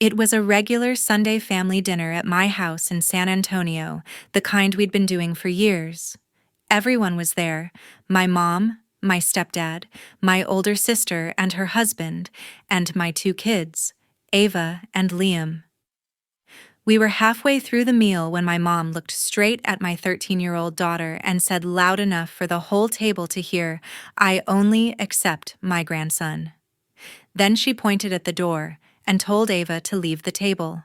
It was a regular Sunday family dinner at my house in San Antonio, the kind we'd been doing for years. Everyone was there: my mom, my stepdad, my older sister and her husband, and my two kids, Ava and Liam. We were halfway through the meal when my mom looked straight at my 13-year-old daughter and said loud enough for the whole table to hear, "I only accept my grandson." Then she pointed at the door and told Ava to leave the table.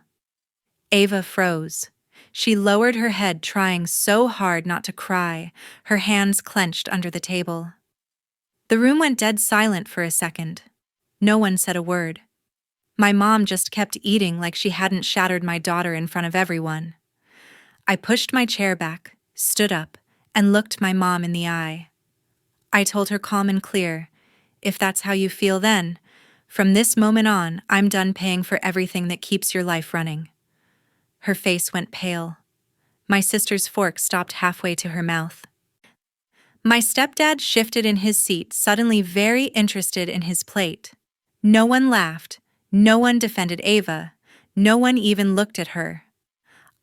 Ava froze. She lowered her head, trying so hard not to cry, her hands clenched under the table. The room went dead silent for a second. No one said a word. My mom just kept eating like she hadn't shattered my daughter in front of everyone. I pushed my chair back, stood up, and looked my mom in the eye. I told her calm and clear, "If that's how you feel then, from this moment on, I'm done paying for everything that keeps your life running." Her face went pale. My sister's fork stopped halfway to her mouth. My stepdad shifted in his seat, suddenly very interested in his plate. No one laughed. No one defended Ava. No one even looked at her.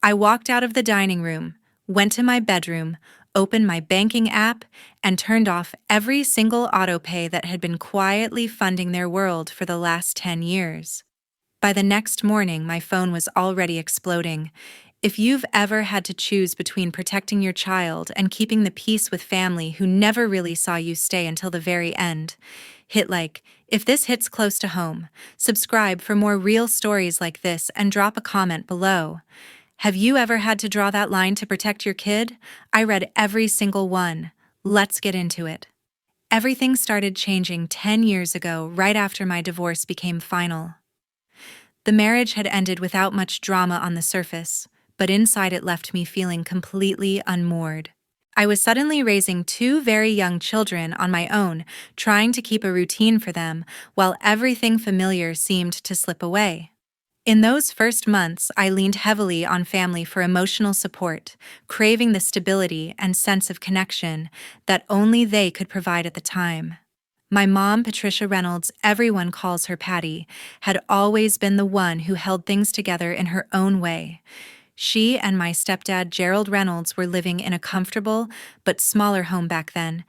I walked out of the dining room, went to my bedroom, opened my banking app, and turned off every single autopay that had been quietly funding their world for the last 10 years. By the next morning, my phone was already exploding. If you've ever had to choose between protecting your child and keeping the peace with family who never really saw you stay until the very end, hit like. If this hits close to home, subscribe for more real stories like this and drop a comment below. Have you ever had to draw that line to protect your kid? I read every single one. Let's get into it. Everything started changing 10 years ago, right after my divorce became final. The marriage had ended without much drama on the surface, but inside it left me feeling completely unmoored. I was suddenly raising two very young children on my own, trying to keep a routine for them, while everything familiar seemed to slip away. In those first months, I leaned heavily on family for emotional support, craving the stability and sense of connection that only they could provide at the time. My mom, Patricia Reynolds, everyone calls her Patty, had always been the one who held things together in her own way. She and my stepdad, Gerald Reynolds, were living in a comfortable but smaller home back then,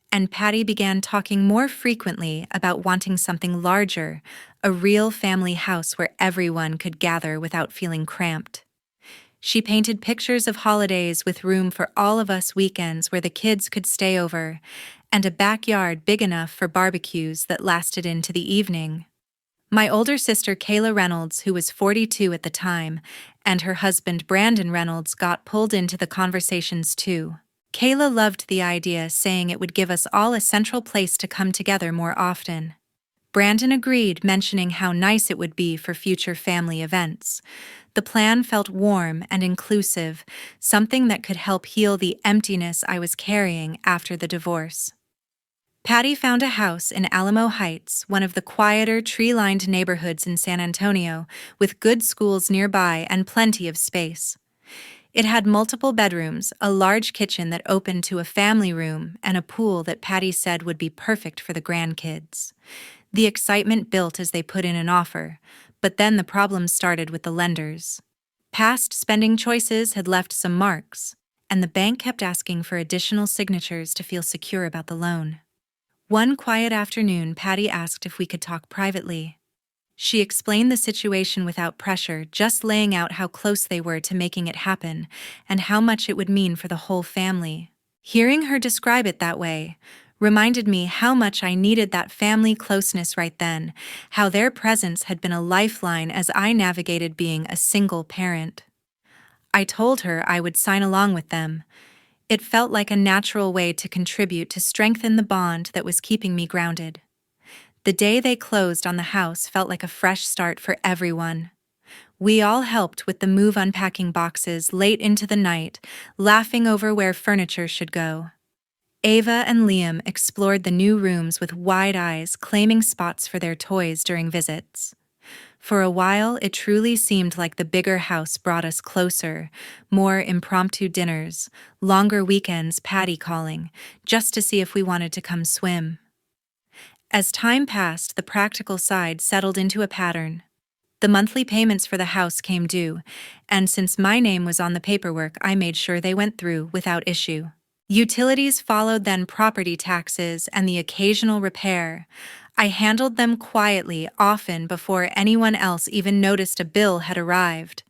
and Patty began talking more frequently about wanting something larger, a real family house where everyone could gather without feeling cramped. She painted pictures of holidays with room for all of us weekends where the kids could stay over, and a backyard big enough for barbecues that lasted into the evening. My older sister, Kayla Reynolds, who was 42 at the time, and her husband, Brandon Reynolds, got pulled into the conversations too. Kayla loved the idea, saying it would give us all a central place to come together more often. Brandon agreed, mentioning how nice it would be for future family events. The plan felt warm and inclusive, something that could help heal the emptiness I was carrying after the divorce. Patty found a house in Alamo Heights, one of the quieter, tree-lined neighborhoods in San Antonio, with good schools nearby and plenty of space. It had multiple bedrooms, a large kitchen that opened to a family room, and a pool that Patty said would be perfect for the grandkids. The excitement built as they put in an offer, but then the problems started with the lenders. Past spending choices had left some marks, and the bank kept asking for additional signatures to feel secure about the loan. One quiet afternoon, Patty asked if we could talk privately. She explained the situation without pressure, just laying out how close they were to making it happen and how much it would mean for the whole family. Hearing her describe it that way reminded me how much I needed that family closeness right then, how their presence had been a lifeline as I navigated being a single parent. I told her I would sign along with them. It felt like a natural way to contribute to strengthen the bond that was keeping me grounded. The day they closed on the house felt like a fresh start for everyone. We all helped with the move, unpacking boxes late into the night, laughing over where furniture should go. Ava and Liam explored the new rooms with wide eyes, claiming spots for their toys during visits. For a while, it truly seemed like the bigger house brought us closer, more impromptu dinners, longer weekends, Patty calling, just to see if we wanted to come swim. As time passed, the practical side settled into a pattern. The monthly payments for the house came due, and since my name was on the paperwork, I made sure they went through without issue. Utilities followed, then property taxes and the occasional repair. I handled them quietly, often before anyone else even noticed a bill had arrived.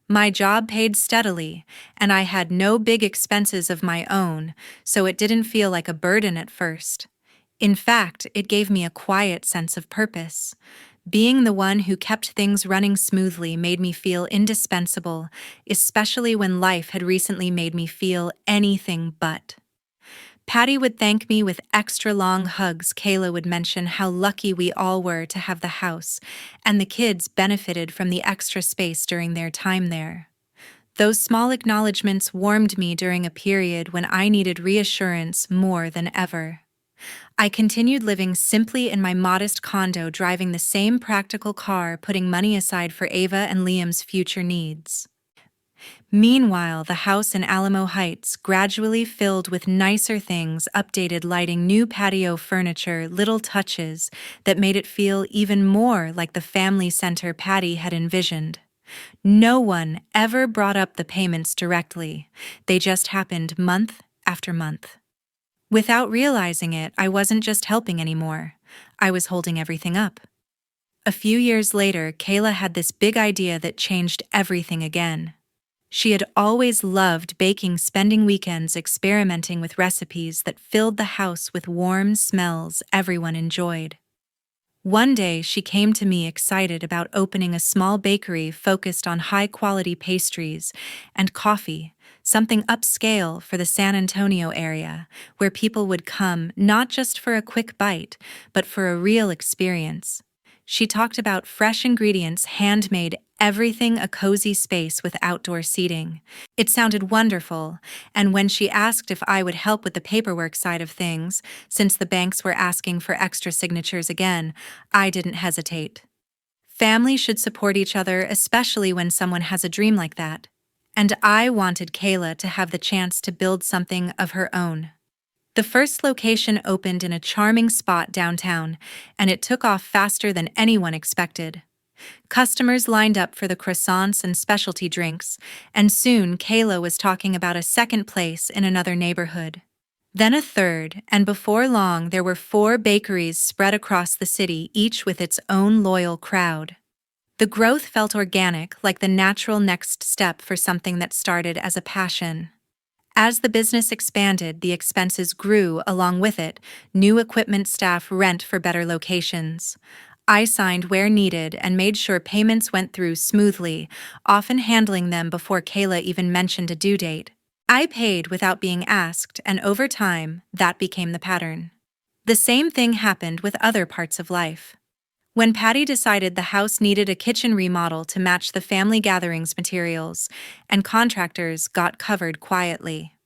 My job paid steadily, and I had no big expenses of my own, so it didn't feel like a burden at first. In fact, it gave me a quiet sense of purpose. Being the one who kept things running smoothly made me feel indispensable, especially when life had recently made me feel anything but. Patty would thank me with extra long hugs. Kayla would mention how lucky we all were to have the house, and the kids benefited from the extra space during their time there. Those small acknowledgments warmed me during a period when I needed reassurance more than ever. I continued living simply in my modest condo, driving the same practical car, putting money aside for Ava and Liam's future needs. Meanwhile, the house in Alamo Heights gradually filled with nicer things, updated lighting, new patio furniture, little touches that made it feel even more like the family center Patty had envisioned. No one ever brought up the payments directly. They just happened month after month. Without realizing it, I wasn't just helping anymore. I was holding everything up. A few years later, Kayla had this big idea that changed everything again. She had always loved baking, spending weekends experimenting with recipes that filled the house with warm smells everyone enjoyed. One day, she came to me excited about opening a small bakery focused on high-quality pastries and coffee, something upscale for the San Antonio area, where people would come not just for a quick bite, but for a real experience. She talked about fresh ingredients, handmade everything, a cozy space with outdoor seating. It sounded wonderful, and when she asked if I would help with the paperwork side of things, since the banks were asking for extra signatures again, I didn't hesitate. Family should support each other, especially when someone has a dream like that. And I wanted Kayla to have the chance to build something of her own. The first location opened in a charming spot downtown, and it took off faster than anyone expected. Customers lined up for the croissants and specialty drinks, and soon Kayla was talking about a second place in another neighborhood. Then a third, and before long there were 4 bakeries spread across the city, each with its own loyal crowd. The growth felt organic, like the natural next step for something that started as a passion. As the business expanded, the expenses grew along with it: new equipment, staff, rent for better locations. I signed where needed and made sure payments went through smoothly, often handling them before Kayla even mentioned a due date. I paid without being asked, and over time, that became the pattern. The same thing happened with other parts of life. When Patty decided the house needed a kitchen remodel to match the family gatherings materials, and contractors got covered quietly.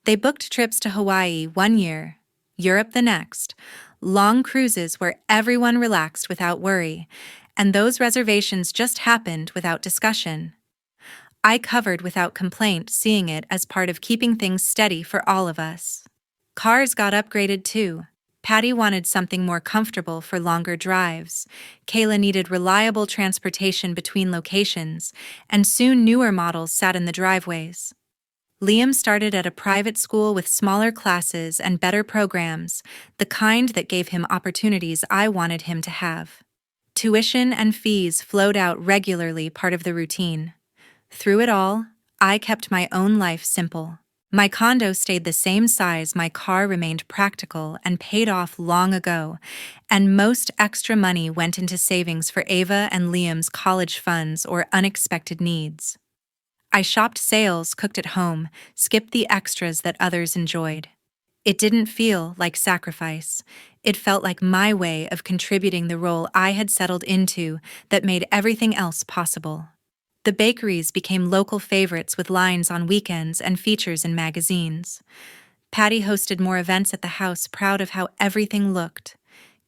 They booked trips to Hawaii one year, Europe the next, long cruises where everyone relaxed without worry, and those reservations just happened without discussion. I covered without complaint, seeing it as part of keeping things steady for all of us. Cars got upgraded too. Patty wanted something more comfortable for longer drives. Kayla needed reliable transportation between locations, and soon newer models sat in the driveways. Liam started at a private school with smaller classes and better programs, the kind that gave him opportunities I wanted him to have. Tuition and fees flowed out regularly, part of the routine. Through it all, I kept my own life simple. My condo stayed the same size, my car remained practical and paid off long ago, and most extra money went into savings for Ava and Liam's college funds or unexpected needs. I shopped sales, cooked at home, skipped the extras that others enjoyed. It didn't feel like sacrifice. It felt like my way of contributing the role I had settled into that made everything else possible. The bakeries became local favorites with lines on weekends and features in magazines. Patty hosted more events at the house, proud of how everything looked.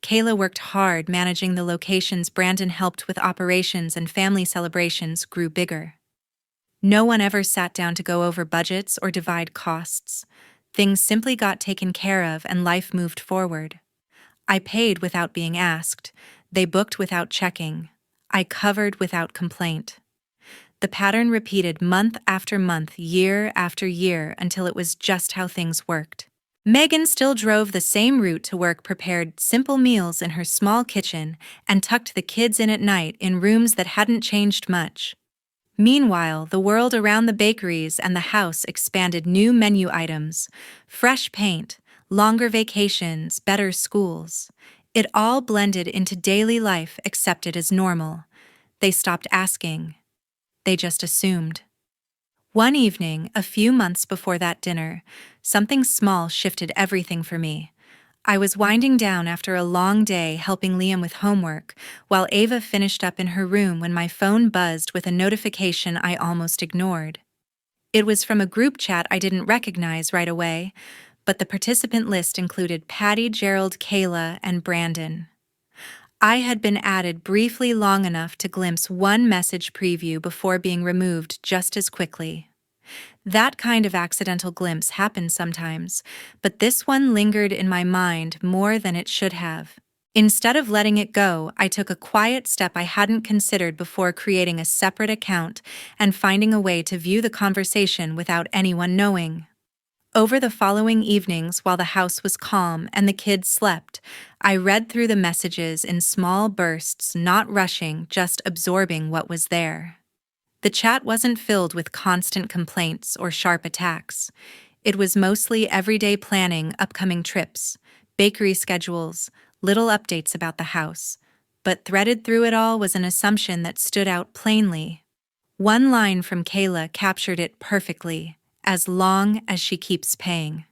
Kayla worked hard managing the locations. Brandon helped with operations, and family celebrations grew bigger. No one ever sat down to go over budgets or divide costs. Things simply got taken care of and life moved forward. I paid without being asked. They booked without checking. I covered without complaint. The pattern repeated month after month, year after year, until it was just how things worked. Megan still drove the same route to work, prepared simple meals in her small kitchen, and tucked the kids in at night in rooms that hadn't changed much. Meanwhile, the world around the bakeries and the house expanded: new menu items, fresh paint, longer vacations, better schools. It all blended into daily life, accepted as normal. They stopped asking. They just assumed. One evening, a few months before that dinner, something small shifted everything for me. I was winding down after a long day helping Liam with homework, while Ava finished up in her room, when my phone buzzed with a notification I almost ignored. It was from a group chat I didn't recognize right away, but the participant list included Patty, Gerald, Kayla, and Brandon. I had been added briefly long enough to glimpse one message preview before being removed just as quickly. That kind of accidental glimpse happens sometimes, but this one lingered in my mind more than it should have. Instead of letting it go, I took a quiet step I hadn't considered before: creating a separate account and finding a way to view the conversation without anyone knowing. Over the following evenings, while the house was calm and the kids slept, I read through the messages in small bursts, not rushing, just absorbing what was there. The chat wasn't filled with constant complaints or sharp attacks. It was mostly everyday planning, upcoming trips, bakery schedules, little updates about the house. But threaded through it all was an assumption that stood out plainly. One line from Kayla captured it perfectly: as long as she keeps paying.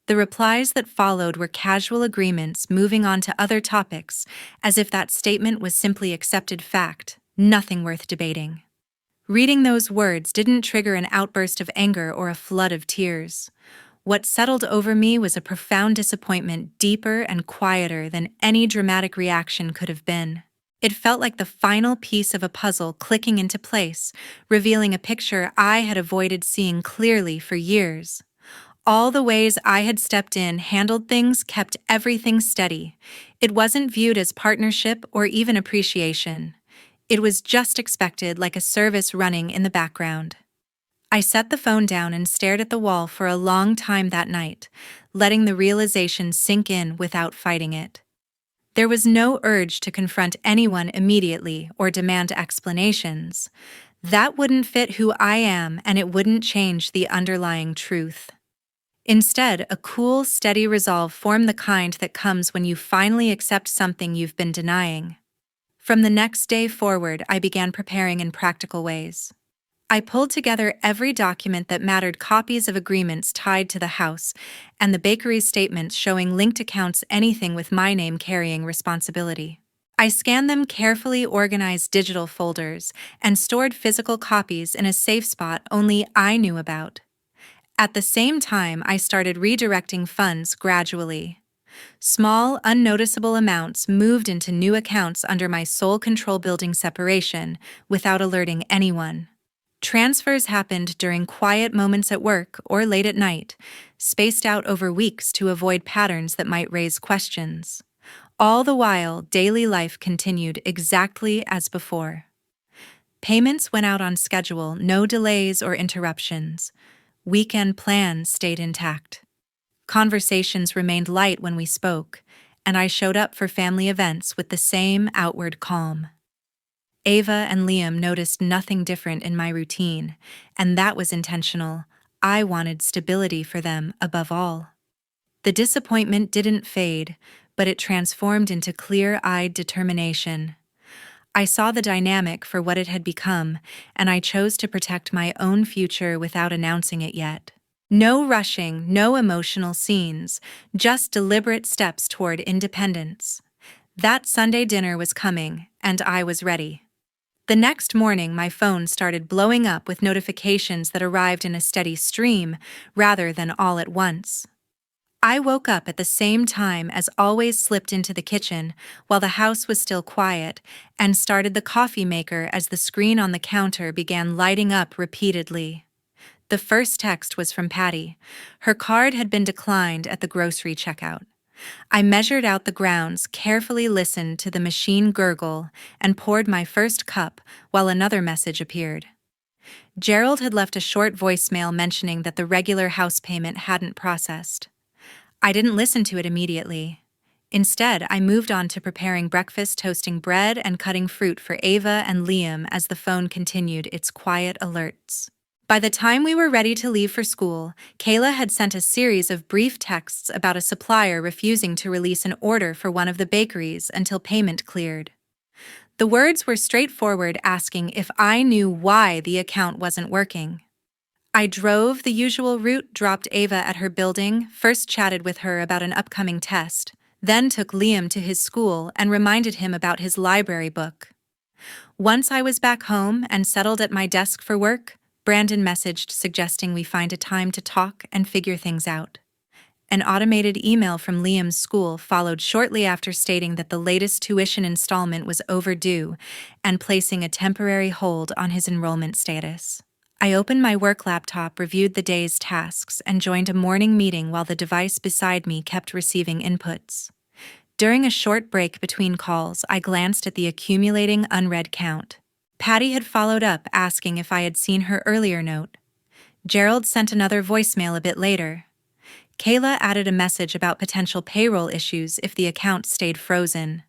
The replies that followed were casual agreements, moving on to other topics, as if that statement was simply accepted fact, nothing worth debating. Reading those words didn't trigger an outburst of anger or a flood of tears. What settled over me was a profound disappointment, deeper and quieter than any dramatic reaction could have been. It felt like the final piece of a puzzle clicking into place, revealing a picture I had avoided seeing clearly for years. All the ways I had stepped in, handled things, kept everything steady. It wasn't viewed as partnership or even appreciation. It was just expected, like a service running in the background. I set the phone down and stared at the wall for a long time that night, letting the realization sink in without fighting it. There was no urge to confront anyone immediately or demand explanations. That wouldn't fit who I am, and it wouldn't change the underlying truth. Instead, a cool, steady resolve formed, the kind that comes when you finally accept something you've been denying. From the next day forward, I began preparing in practical ways. I pulled together every document that mattered: copies of agreements tied to the house, and the bakery's statements showing linked accounts, anything with my name carrying responsibility. I scanned them carefully, organized digital folders, and stored physical copies in a safe spot only I knew about. At the same time, I started redirecting funds gradually. Small, unnoticeable amounts moved into new accounts under my sole control, building separation without alerting anyone. Transfers happened during quiet moments at work or late at night, spaced out over weeks to avoid patterns that might raise questions. All the while, daily life continued exactly as before. Payments went out on schedule, no delays or interruptions. Weekend plans stayed intact. Conversations remained light when we spoke, and I showed up for family events with the same outward calm. Ava and Liam noticed nothing different in my routine, and that was intentional. I wanted stability for them above all. The disappointment didn't fade, but it transformed into clear-eyed determination. I saw the dynamic for what it had become, and I chose to protect my own future without announcing it yet. No rushing, no emotional scenes, just deliberate steps toward independence. That Sunday dinner was coming, and I was ready. The next morning, my phone started blowing up with notifications that arrived in a steady stream rather than all at once. I woke up at the same time as always, slipped into the kitchen while the house was still quiet, and started the coffee maker as the screen on the counter began lighting up repeatedly. The first text was from Patty. Her card had been declined at the grocery checkout. I measured out the grounds, carefully listened to the machine gurgle, and poured my first cup while another message appeared. Gerald had left a short voicemail mentioning that the regular house payment hadn't processed. I didn't listen to it immediately. Instead, I moved on to preparing breakfast, toasting bread, and cutting fruit for Ava and Liam as the phone continued its quiet alerts. By the time we were ready to leave for school, Kayla had sent a series of brief texts about a supplier refusing to release an order for one of the bakeries until payment cleared. The words were straightforward, asking if I knew why the account wasn't working. I drove the usual route, dropped Ava at her building, first chatted with her about an upcoming test, then took Liam to his school and reminded him about his library book. Once I was back home and settled at my desk for work, Brandon messaged suggesting we find a time to talk and figure things out. An automated email from Liam's school followed shortly after stating that the latest tuition installment was overdue and placing a temporary hold on his enrollment status. I opened my work laptop, reviewed the day's tasks, and joined a morning meeting while the device beside me kept receiving inputs. During a short break between calls, I glanced at the accumulating unread count. Patty had followed up asking if I had seen her earlier note. Gerald sent another voicemail a bit later. Kayla added a message about potential payroll issues if the account stayed frozen.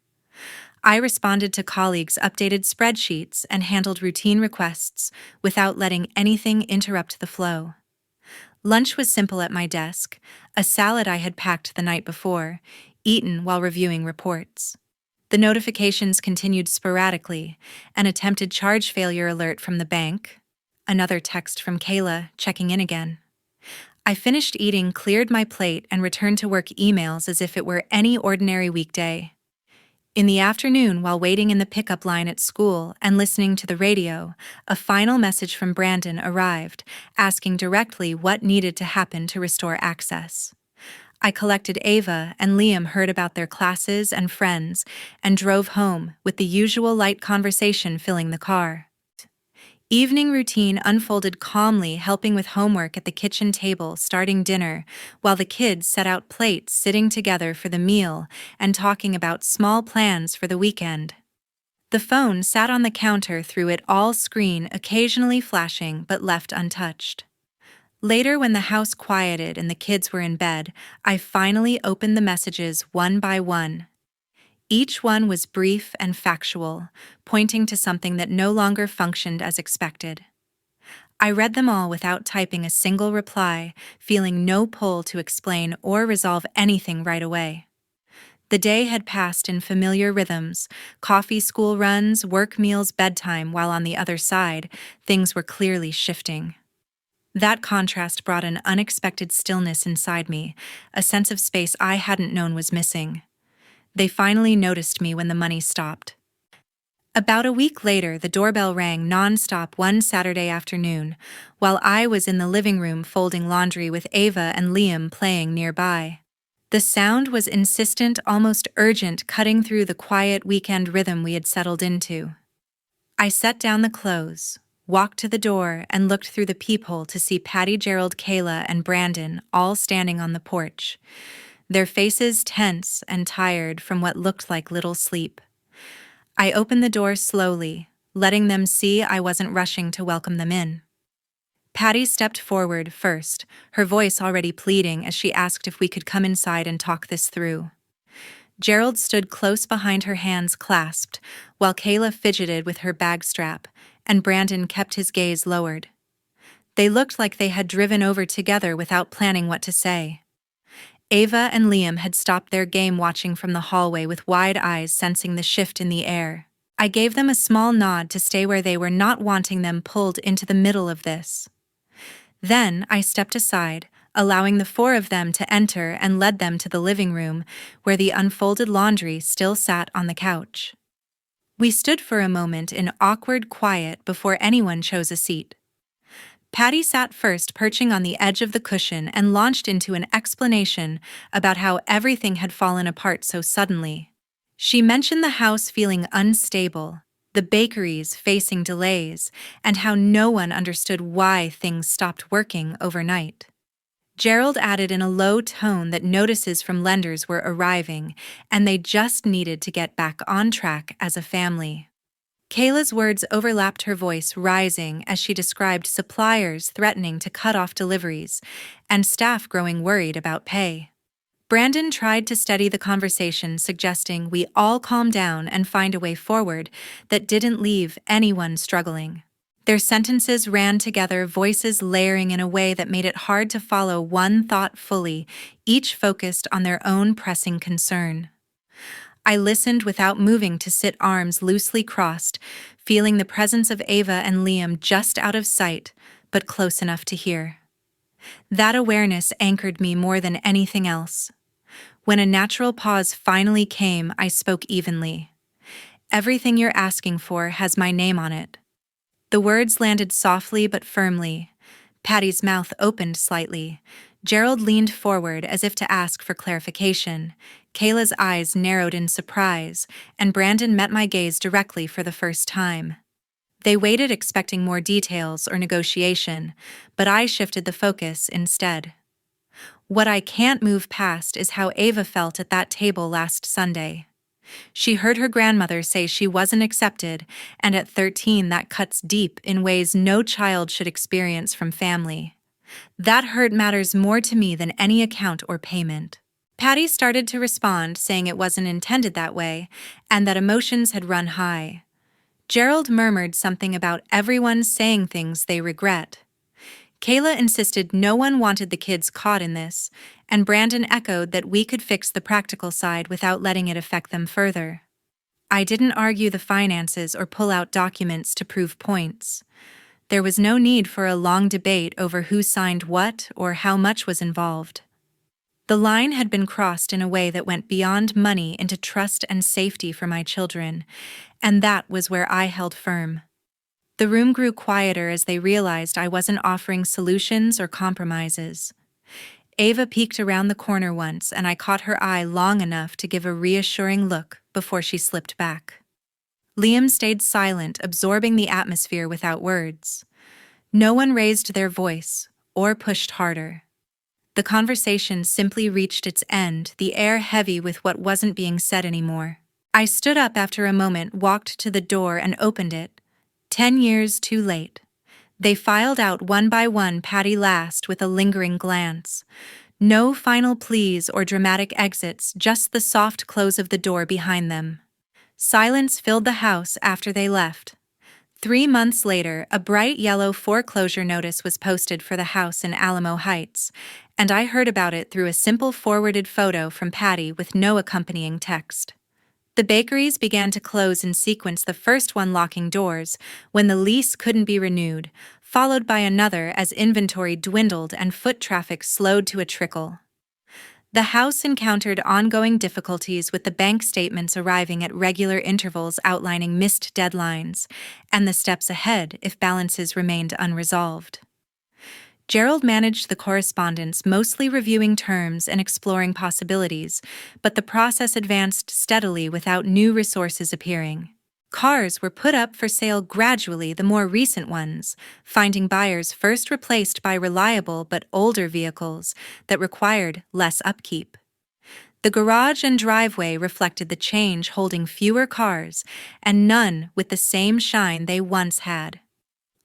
I responded to colleagues' updated spreadsheets and handled routine requests without letting anything interrupt the flow. Lunch was simple at my desk, a salad I had packed the night before, eaten while reviewing reports. The notifications continued sporadically: an attempted charge failure alert from the bank, another text from Kayla checking in again. I finished eating, cleared my plate, and returned to work emails as if it were any ordinary weekday. In the afternoon, while waiting in the pickup line at school and listening to the radio, a final message from Brandon arrived, asking directly what needed to happen to restore access. I collected Ava, and Liam heard about their classes and friends, and drove home, with the usual light conversation filling the car. Evening routine unfolded calmly, helping with homework at the kitchen table, starting dinner, while the kids set out plates, sitting together for the meal, and talking about small plans for the weekend. The phone sat on the counter through it all, screen occasionally flashing but left untouched. Later, when the house quieted and the kids were in bed, I finally opened the messages one by one. Each one was brief and factual, pointing to something that no longer functioned as expected. I read them all without typing a single reply, feeling no pull to explain or resolve anything right away. The day had passed in familiar rhythms: coffee, school runs, work meals, bedtime, while on the other side, things were clearly shifting. That contrast brought an unexpected stillness inside me, a sense of space I hadn't known was missing. They finally noticed me when the money stopped. About a week later, the doorbell rang nonstop one Saturday afternoon, while I was in the living room folding laundry with Ava and Liam playing nearby. The sound was insistent, almost urgent, cutting through the quiet weekend rhythm we had settled into. I set down the clothes, walked to the door, and looked through the peephole to see Patty, Gerald, Kayla, and Brandon all standing on the porch, their faces tense and tired from what looked like little sleep. I opened the door slowly, letting them see I wasn't rushing to welcome them in. Patty stepped forward first, her voice already pleading as she asked if we could come inside and talk this through. Gerald stood close behind her, hands clasped, while Kayla fidgeted with her bag strap, and Brandon kept his gaze lowered. They looked like they had driven over together without planning what to say. Ava and Liam had stopped their game, watching from the hallway with wide eyes, sensing the shift in the air. I gave them a small nod to stay where they were, not wanting them pulled into the middle of this. Then I stepped aside, allowing the four of them to enter, and led them to the living room, where the unfolded laundry still sat on the couch. We stood for a moment in awkward quiet before anyone chose a seat. Patty sat first, perching on the edge of the cushion, and launched into an explanation about how everything had fallen apart so suddenly. She mentioned the house feeling unstable, the bakeries facing delays, and how no one understood why things stopped working overnight. Gerald added in a low tone that notices from lenders were arriving, and they just needed to get back on track as a family. Kayla's words overlapped her voice, rising as she described suppliers threatening to cut off deliveries and staff growing worried about pay. Brandon tried to steady the conversation, suggesting we all calm down and find a way forward that didn't leave anyone struggling. Their sentences ran together, voices layering in a way that made it hard to follow one thought fully, each focused on their own pressing concern. I listened without moving to sit, arms loosely crossed, feeling the presence of Ava and Liam just out of sight, but close enough to hear. That awareness anchored me more than anything else. When a natural pause finally came, I spoke evenly. "Everything you're asking for has my name on it." The words landed softly but firmly. Patty's mouth opened slightly. Gerald leaned forward as if to ask for clarification. Kayla's eyes narrowed in surprise, and Brandon met my gaze directly for the first time. They waited, expecting more details or negotiation, but I shifted the focus instead. What I can't move past is how Ava felt at that table last Sunday. She heard her grandmother say she wasn't accepted, and at 13 that cuts deep in ways no child should experience from family. That hurt matters more to me than any account or payment. Patty started to respond, saying it wasn't intended that way, and that emotions had run high. Gerald murmured something about everyone saying things they regret. Kayla insisted no one wanted the kids caught in this, and Brandon echoed that we could fix the practical side without letting it affect them further. I didn't argue the finances or pull out documents to prove points. There was no need for a long debate over who signed what or how much was involved. The line had been crossed in a way that went beyond money into trust and safety for my children, and that was where I held firm. The room grew quieter as they realized I wasn't offering solutions or compromises. Ava peeked around the corner once, and I caught her eye long enough to give a reassuring look before she slipped back. Liam stayed silent, absorbing the atmosphere without words. No one raised their voice or pushed harder. The conversation simply reached its end, the air heavy with what wasn't being said anymore. I stood up after a moment, walked to the door, and opened it. 10 years too late. They filed out one by one, Patty last with a lingering glance. No final pleas or dramatic exits, just the soft close of the door behind them. Silence filled the house after they left. 3 months later, a bright yellow foreclosure notice was posted for the house in Alamo Heights, and I heard about it through a simple forwarded photo from Patty with no accompanying text. The bakeries began to close in sequence, the first one locking doors when the lease couldn't be renewed, followed by another as inventory dwindled and foot traffic slowed to a trickle. The house encountered ongoing difficulties, with the bank statements arriving at regular intervals outlining missed deadlines and the steps ahead if balances remained unresolved. Gerald managed the correspondence, mostly reviewing terms and exploring possibilities, but the process advanced steadily without new resources appearing. Cars were put up for sale gradually, the more recent ones, finding buyers first replaced by reliable but older vehicles that required less upkeep. The garage and driveway reflected the change, holding fewer cars and none with the same shine they once had.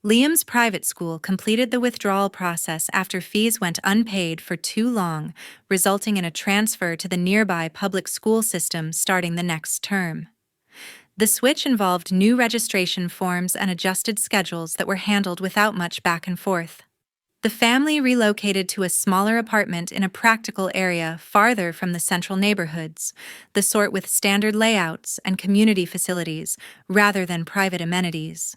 Liam's private school completed the withdrawal process after fees went unpaid for too long, resulting in a transfer to the nearby public school system starting the next term. The switch involved new registration forms and adjusted schedules that were handled without much back and forth. The family relocated to a smaller apartment in a practical area farther from the central neighborhoods, the sort with standard layouts and community facilities rather than private amenities.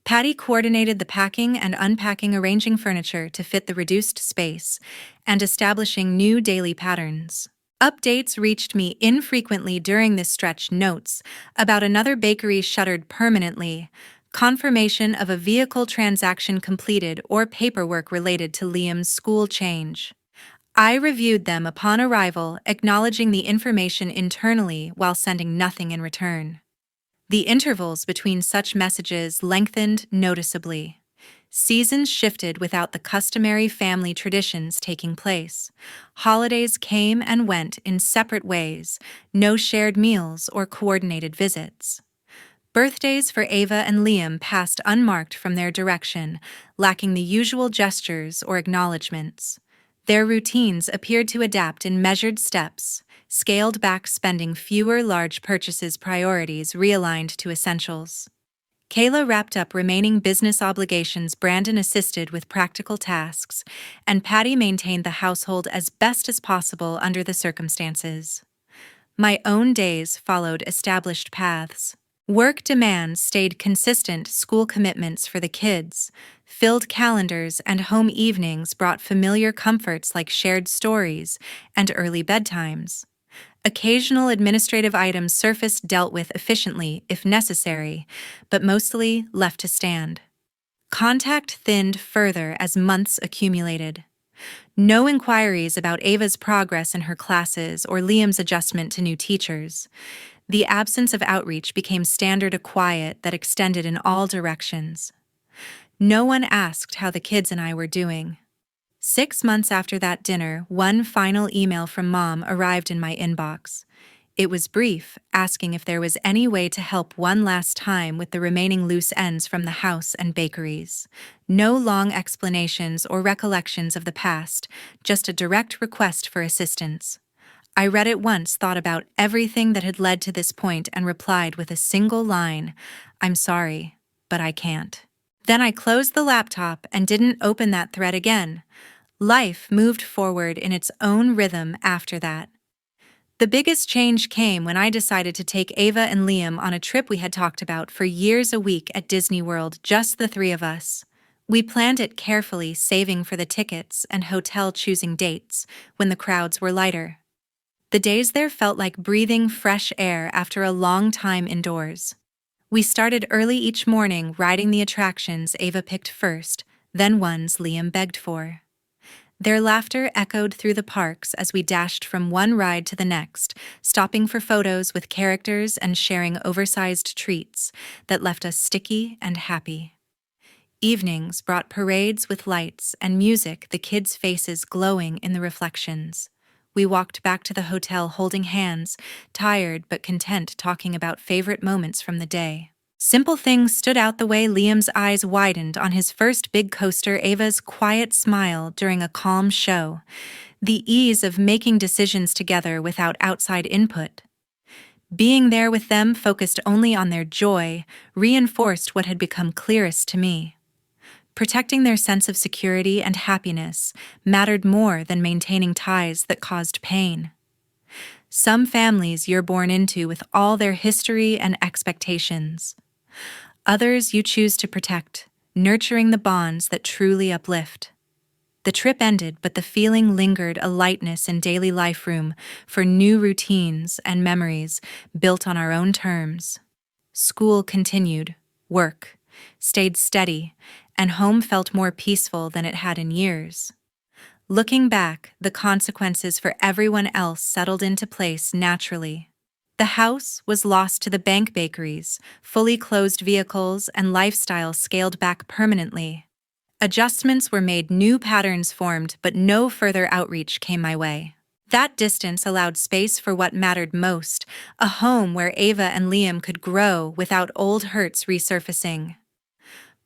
Patty coordinated the packing and unpacking, arranging furniture to fit the reduced space, and establishing new daily patterns. Updates reached me infrequently during this stretch: notes about another bakery shuttered permanently, confirmation of a vehicle transaction completed, or paperwork related to Liam's school change. I reviewed them upon arrival, acknowledging the information internally while sending nothing in return. The intervals between such messages lengthened noticeably. Seasons shifted without the customary family traditions taking place. Holidays came and went in separate ways, no shared meals or coordinated visits. Birthdays for Ava and Liam passed unmarked from their direction, lacking the usual gestures or acknowledgments. Their routines appeared to adapt in measured steps, scaled back spending, fewer large purchases, priorities realigned to essentials. Kayla wrapped up remaining business obligations, Brandon assisted with practical tasks, and Patty maintained the household as best as possible under the circumstances. My own days followed established paths. Work demands stayed consistent, school commitments for the kids, filled calendars, and home evenings brought familiar comforts like shared stories and early bedtimes. Occasional administrative items surfaced, dealt with efficiently if necessary, but mostly left to stand. Contact thinned further as months accumulated. No inquiries about Ava's progress in her classes or Liam's adjustment to new teachers. The absence of outreach became standard, a quiet that extended in all directions. No one asked how the kids and I were doing. 6 months after that dinner, one final email from Mom arrived in my inbox. It was brief, asking if there was any way to help one last time with the remaining loose ends from the house and bakeries. No long explanations or recollections of the past, just a direct request for assistance. I read it once, thought about everything that had led to this point, and replied with a single line, "I'm sorry, but I can't." Then I closed the laptop and didn't open that thread again. Life moved forward in its own rhythm after that. The biggest change came when I decided to take Ava and Liam on a trip we had talked about for years, a week at Disney World, just the three of us. We planned it carefully, saving for the tickets and hotel, choosing dates when the crowds were lighter. The days there felt like breathing fresh air after a long time indoors. We started early each morning, riding the attractions Ava picked first, then ones Liam begged for. Their laughter echoed through the parks as we dashed from one ride to the next, stopping for photos with characters and sharing oversized treats that left us sticky and happy. Evenings brought parades with lights and music, the kids' faces glowing in the reflections. We walked back to the hotel holding hands, tired but content, talking about favorite moments from the day. Simple things stood out, the way Liam's eyes widened on his first big coaster, Ava's quiet smile during a calm show, the ease of making decisions together without outside input. Being there with them, focused only on their joy, reinforced what had become clearest to me. Protecting their sense of security and happiness mattered more than maintaining ties that caused pain. Some families you're born into with all their history and expectations. Others you choose to protect, nurturing the bonds that truly uplift. The trip ended, but the feeling lingered, a lightness in daily life, room for new routines and memories built on our own terms. School continued, work stayed steady, and home felt more peaceful than it had in years. Looking back, the consequences for everyone else settled into place naturally. The house was lost to the bank, bakeries, fully closed vehicles, and lifestyle scaled back permanently. Adjustments were made, new patterns formed, but no further outreach came my way. That distance allowed space for what mattered most, a home where Ava and Liam could grow without old hurts resurfacing.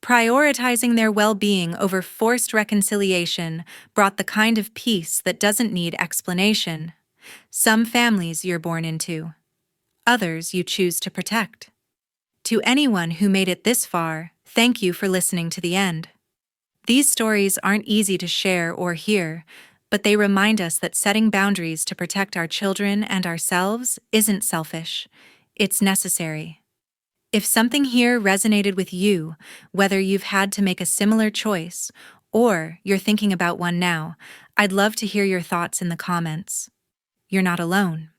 Prioritizing their well-being over forced reconciliation brought the kind of peace that doesn't need explanation. Some families you're born into. Others you choose to protect. To anyone who made it this far, thank you for listening to the end. These stories aren't easy to share or hear, but they remind us that setting boundaries to protect our children and ourselves isn't selfish. It's necessary. If something here resonated with you, whether you've had to make a similar choice or you're thinking about one now, I'd love to hear your thoughts in the comments. You're not alone.